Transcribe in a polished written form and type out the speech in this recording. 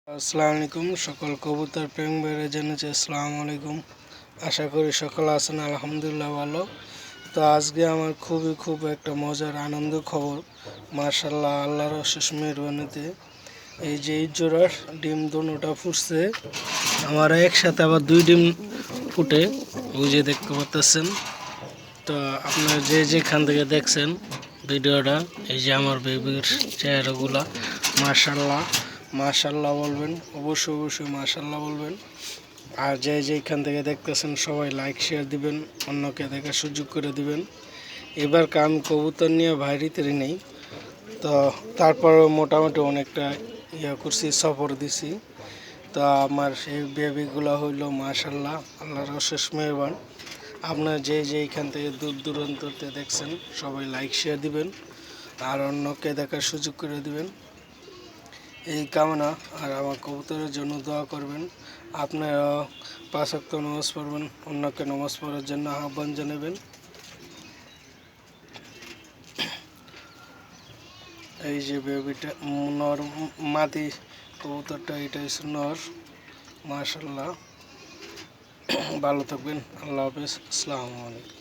আসসালামু আলাইকুম সকল কবুতর প্রেম বেড়ে জানাচ্ছি আসসালামু আলাইকুম। আশা করি সকল আছেন আলহামদুলিল্লাহ ভালো। তো আজকে আমার খুব একটা মজার আনন্দ খবর। মাশাআল্লাহ, আল্লাহর অশেষ মেহেরবানিতে এই যে জোড়ার ডিম দুটোটা ফুটছে। আমার একসাথে আবার 2 ডিম ফুটে, ওই যে দেখতে পাচ্ছেন। তো আপনারা যে যেখান থেকে দেখছেন ভিডিওটা, এই যে আমার বেবির চেহারাগুলা, মাশাআল্লাহ মাশাআল্লাহ বলবেন, অবশ্যই মাশাআল্লাহ বলবেন। আর যে যেখান থেকে দেখতেছেন সবাই লাইক শেয়ার দিবেন, অন্যকে দেখার সুযোগ করে দিবেন। এবার আমি কবুতর নিয়ে বাইরেতেই নেই, তো তারপরও মোটামুটি অনেকটা করছি, সফর দিছি। তো আমার সেই বেবিগুলো হইলো মাশাআল্লাহ, আল্লাহর অশেষ মেহেরবান। আপনারা যে এইখান থেকে দূর দূরান্ততে দেখছেন সবাই লাইক শেয়ার দিবেন আর অন্যকে দেখার সুযোগ করে দিবেন, এই কামনা। আর আমার কবুতরের জন্য দোয়া করবেন। আপনারা 5 ওয়াক্ত নামাজ পড়বেন, অন্যকে নামাজ পড়ার জন্য আহ্বান জানাবেন। এই যে বেবিটা নর, মাদি কবুতরটা, এটা হচ্ছে নর। মাশাআল্লাহ, ভালো থাকবেন, আল্লাহ হাফেজ, আসসালামু আলাইকুম।